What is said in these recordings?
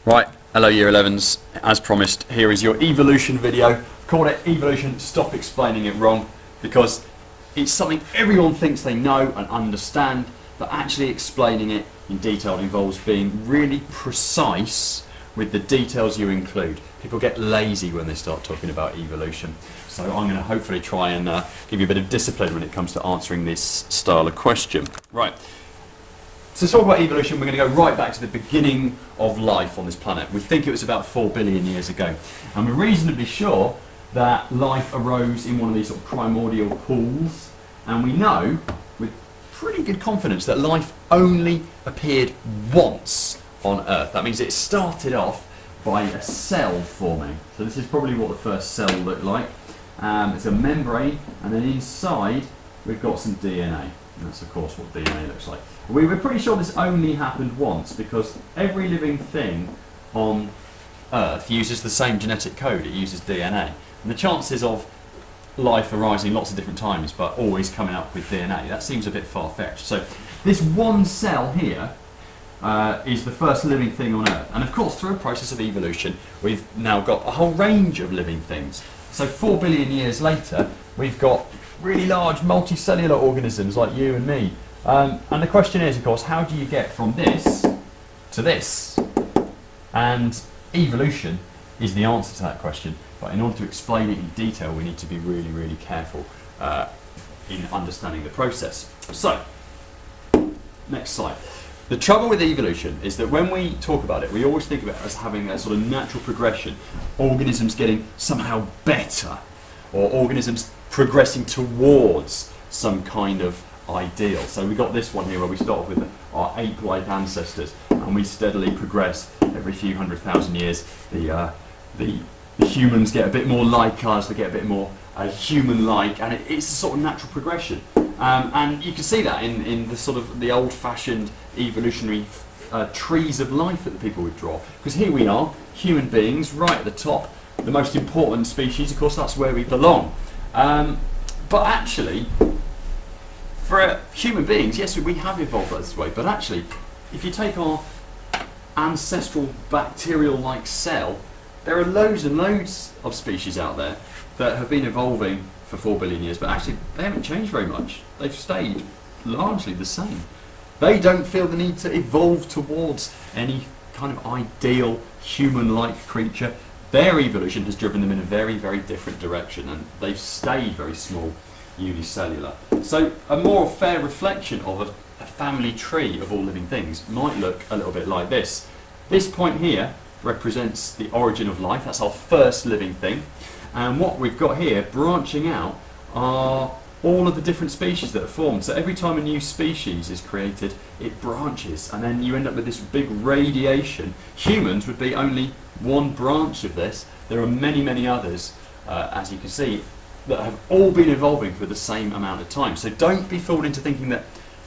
Right, hello Year 11s. As promised, here is your evolution video. Called it Evolution, Stop Explaining It Wrong, because it's something everyone thinks they know and understand, but actually explaining it in detail involves being really precise with the details you include. People get lazy when they start talking about evolution. So I'm going to hopefully try and give you a bit of discipline when it comes to answering this style of question. Right. To talk about evolution, we're going to go right back to the beginning of life on this planet. We think it was about 4 billion years ago. And we're reasonably sure that life arose in one of these sort of primordial pools. And we know with pretty good confidence that life only appeared once on Earth. That means it started off by a cell forming. So this is probably what the first cell looked like. It's a membrane, and then inside we've got some DNA. And that's of course what DNA looks like. We were pretty sure this only happened once because every living thing on Earth uses the same genetic code. It uses DNA. And the chances of life arising lots of different times but always coming up with DNA, that seems a bit far-fetched. So this one cell here is the first living thing on Earth. And of course, through a process of evolution, we've now got a whole range of living things. So 4 billion years later, we've got really large multicellular organisms like you and me. And the question is, of course, how do you get from this to this? And evolution is the answer to that question. But in order to explain it in detail, we need to be really, really careful in understanding the process. So, next slide. The trouble with evolution is that when we talk about it, we always think of it as having a sort of natural progression. Organisms getting somehow better, or organisms progressing towards some kind of ideal. So we got this one here where we start off with our ape-like ancestors, and we steadily progress every few 100,000 years. The humans get a bit more like us, they get a bit more human-like, and it's a sort of natural progression. And you can see that in the sort of the old-fashioned evolutionary trees of life that the people would draw. Because here we are, human beings, right at the top, the most important species. Of course, that's where we belong. But actually, for human beings, yes, we have evolved this way. But actually, if you take our ancestral bacterial-like cell, there are loads and loads of species out there that have been evolving for 4 billion years, but actually they haven't changed very much. They've stayed largely the same. They don't feel the need to evolve towards any kind of ideal human-like creature. Their evolution has driven them in a very, very different direction, and they've stayed very small, unicellular. So a more fair reflection of a family tree of all living things might look a little bit like this. This point here represents the origin of life. That's our first living thing. And what we've got here branching out are all of the different species that are formed. So every time a new species is created, it branches, and then you end up with this big radiation. Humans would be only one branch of this. There are many, many others, as you can see, that have all been evolving for the same amount of time. So don't be fooled into thinking that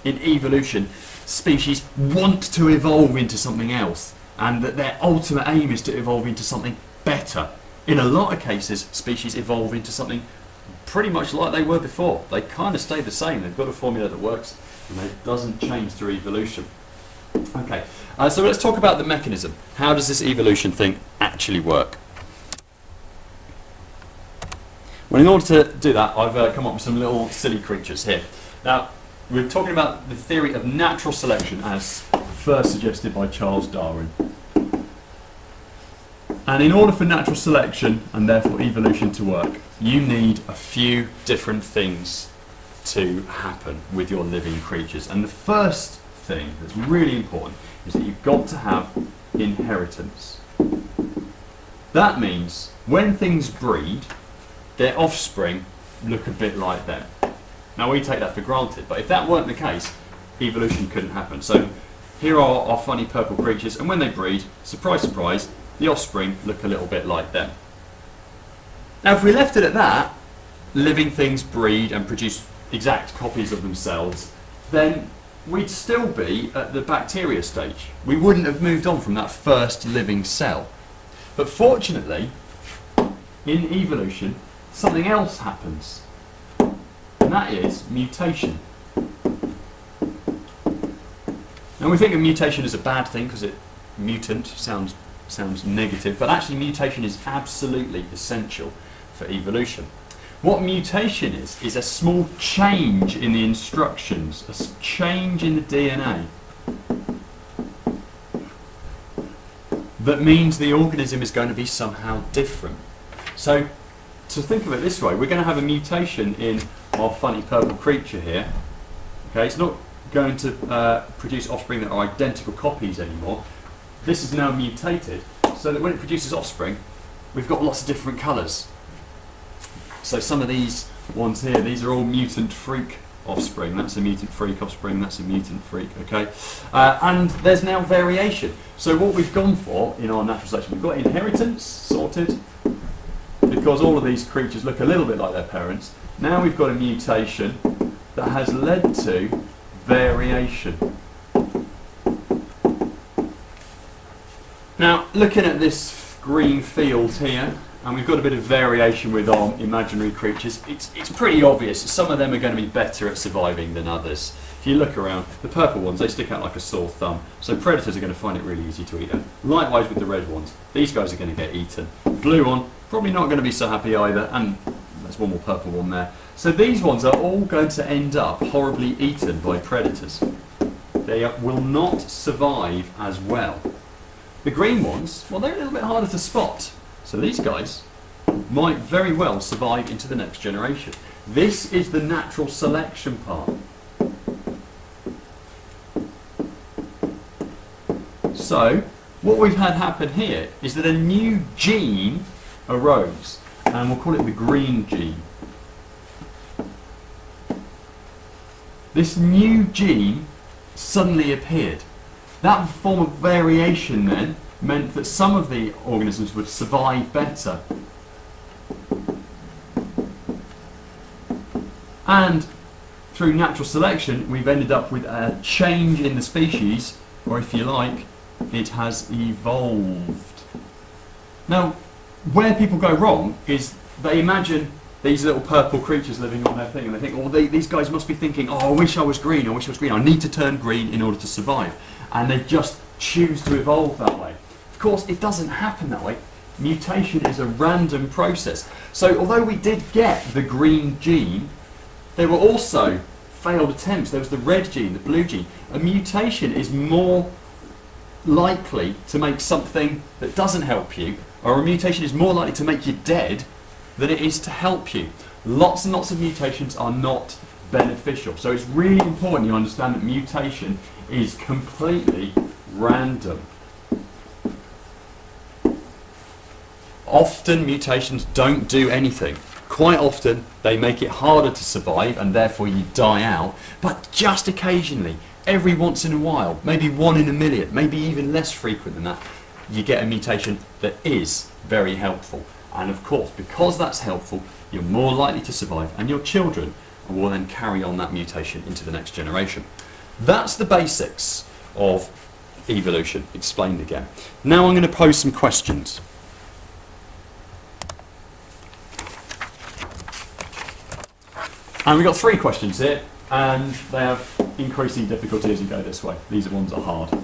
in evolution, species want to evolve into something else, and that their ultimate aim is to evolve into something better. In a lot of cases, species evolve into something pretty much like they were before. They kind of stay the same. They've got a formula that works, and it doesn't change through evolution. Okay, so let's talk about the mechanism. How does this evolution thing actually work? Well, in order to do that, I've come up with some little silly creatures here. Now, we're talking about the theory of natural selection as first suggested by Charles Darwin. And in order for natural selection, and therefore evolution, to work, you need a few different things to happen with your living creatures. And the first thing that's really important is that you've got to have inheritance. That means when things breed, their offspring look a bit like them. Now we take that for granted, but if that weren't the case, evolution couldn't happen. So here are our funny purple creatures, and when they breed, surprise, surprise, the offspring look a little bit like them. Now if we left it at that, living things breed and produce exact copies of themselves, then we'd still be at the bacteria stage. We wouldn't have moved on from that first living cell. But fortunately, in evolution, something else happens, and that is mutation. Now we think of mutation as a bad thing because mutant sounds sounds negative, but actually mutation is absolutely essential for evolution. What mutation is a small change in the instructions, a change in the DNA that means the organism is going to be somehow different. So to think of it this way, we're going to have a mutation in our funny purple creature here. Okay, it's not going to produce offspring that are identical copies anymore. This is now mutated so that when it produces offspring, we've got lots of different colours. So some of these ones here, these are all mutant freak offspring. That's a mutant freak offspring, that's a mutant freak, okay? And there's now variation. So what we've gone for in our natural selection, we've got inheritance sorted, because all of these creatures look a little bit like their parents. Now we've got a mutation that has led to variation. Now, looking at this green field here, and we've got a bit of variation with our imaginary creatures, it's pretty obvious. Some of them are going to be better at surviving than others. If you look around, the purple ones, they stick out like a sore thumb, so predators are going to find it really easy to eat them. Likewise with the red ones, these guys are going to get eaten. Blue one, probably not going to be so happy either, and there's one more purple one there. So these ones are all going to end up horribly eaten by predators. They will not survive as well. The green ones, well, they're a little bit harder to spot. So these guys might very well survive into the next generation. This is the natural selection part. So what we've had happen here is that a new gene arose, and we'll call it the green gene. This new gene suddenly appeared. That form of variation then meant that some of the organisms would survive better. And through natural selection, we've ended up with a change in the species, or if you like, it has evolved. Now, where people go wrong is they imagine these little purple creatures living on their thing, and they think, oh, these guys must be thinking, oh, I wish I was green, I need to turn green in order to survive. And they just choose to evolve that way. Of course, it doesn't happen that way. Mutation is a random process. So although we did get the green gene, there were also failed attempts. There was the red gene, the blue gene. A mutation is more likely to make something that doesn't help you, or a mutation is more likely to make you dead than it is to help you. Lots and lots of mutations are not beneficial. So it's really important you understand that mutation is completely random. Often mutations don't do anything. Quite often they make it harder to survive and therefore you die out, but just occasionally, every once in a while, maybe 1 in a million, maybe even less frequent than that, you get a mutation that is very helpful. And of course, because that's helpful, you're more likely to survive, and your children will then carry on that mutation into the next generation. That's the basics of evolution, explained again. Now I'm going to pose some questions. And we've got 3 questions here, and they have increasing difficulty as you go this way. These ones are hard.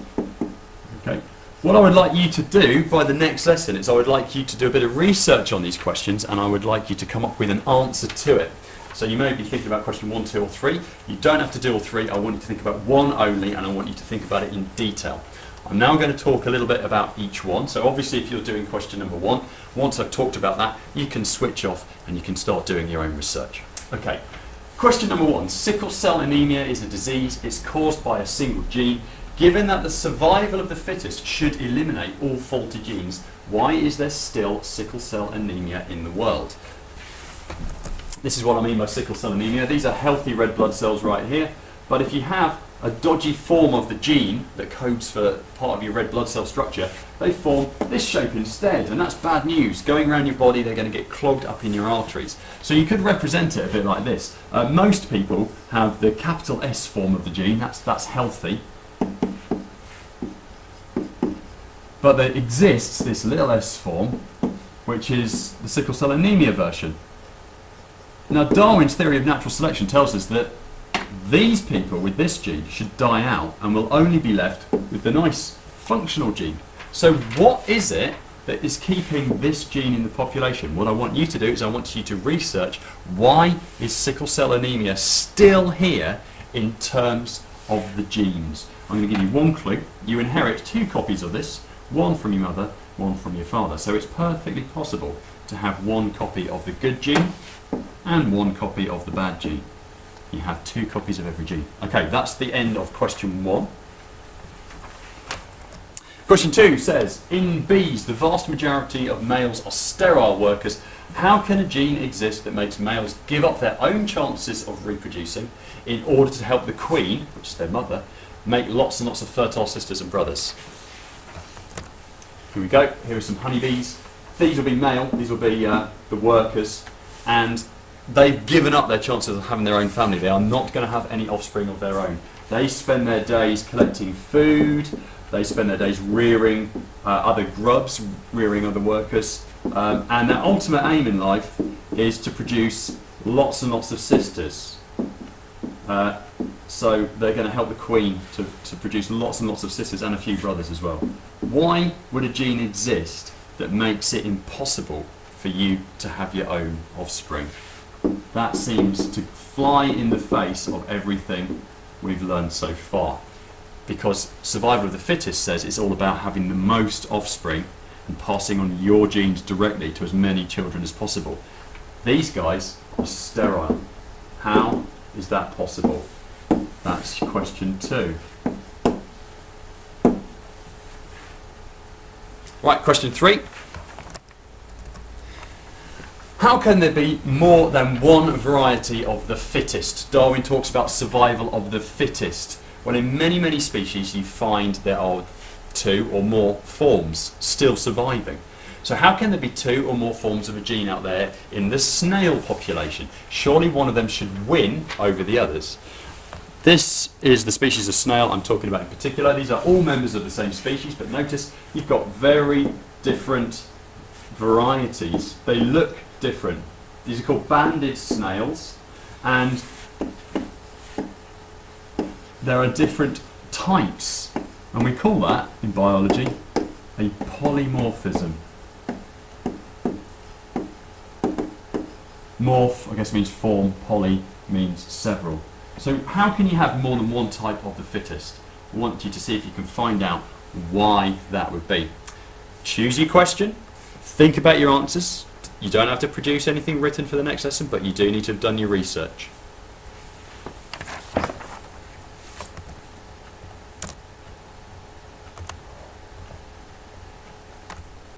Okay. What I would like you to do by the next lesson is I would like you to do a bit of research on these questions, and I would like you to come up with an answer to it. So you may be thinking about question 1, 2 or 3. You don't have to do all 3. I want you to think about 1 only, and I want you to think about it in detail. I'm now going to talk a little bit about each one. So obviously if you're doing question number 1, once I've talked about that, you can switch off and you can start doing your own research. Okay. Question number 1. Sickle cell anemia is a disease. It's caused by a single gene. Given that the survival of the fittest should eliminate all faulty genes, why is there still sickle cell anemia in the world? This is what I mean by sickle cell anemia. These are healthy red blood cells right here, but if you have a dodgy form of the gene that codes for part of your red blood cell structure, they form this shape instead, and that's bad news. Going around your body, they're going to get clogged up in your arteries. So you could represent it a bit like this. Most people have the capital S form of the gene, that's healthy. But there exists this little s form, which is the sickle cell anemia version. Now, Darwin's theory of natural selection tells us that these people with this gene should die out and will only be left with the nice functional gene. So what is it that is keeping this gene in the population? What I want you to do is I want you to research why is sickle cell anemia still here in terms of the genes. I'm going to give you one clue. You inherit 2 copies of this, one from your mother, one from your father. So it's perfectly possible to have 1 copy of the good gene and 1 copy of the bad gene. You have 2 copies of every gene. Okay, that's the end of question 1. Question 2 says, in bees, the vast majority of males are sterile workers. How can a gene exist that makes males give up their own chances of reproducing in order to help the queen, which is their mother, make lots and lots of fertile sisters and brothers? Here we go. Here are some honeybees. These will be male. These will be the workers. And they've given up their chances of having their own family. They are not going to have any offspring of their own. They spend their days collecting food. They spend their days rearing other grubs, rearing other workers. And their ultimate aim in life is to produce lots and lots of sisters. So they're going to help the queen to produce lots and lots of sisters and a few brothers as well. Why would a gene exist that makes it impossible for you to have your own offspring? That seems to fly in the face of everything we've learned so far. Because survival of the fittest says it's all about having the most offspring and passing on your genes directly to as many children as possible. These guys are sterile. How is that possible? That's question 2. Right, question 3. How can there be more than one variety of the fittest? Darwin talks about survival of the fittest. Well, in many, many species you find there are 2 or more forms still surviving. So how can there be 2 or more forms of a gene out there in the snail population? Surely one of them should win over the others. This is the species of snail I'm talking about in particular. These are all members of the same species, but notice you've got very different varieties. They look different. These are called banded snails, and there are different types, and we call that in biology a polymorphism. Morph, I guess, means form, poly means several. So how can you have more than one type of the fittest? I want you to see if you can find out why that would be. Choose your question, think about your answers. You don't have to produce anything written for the next lesson, but you do need to have done your research.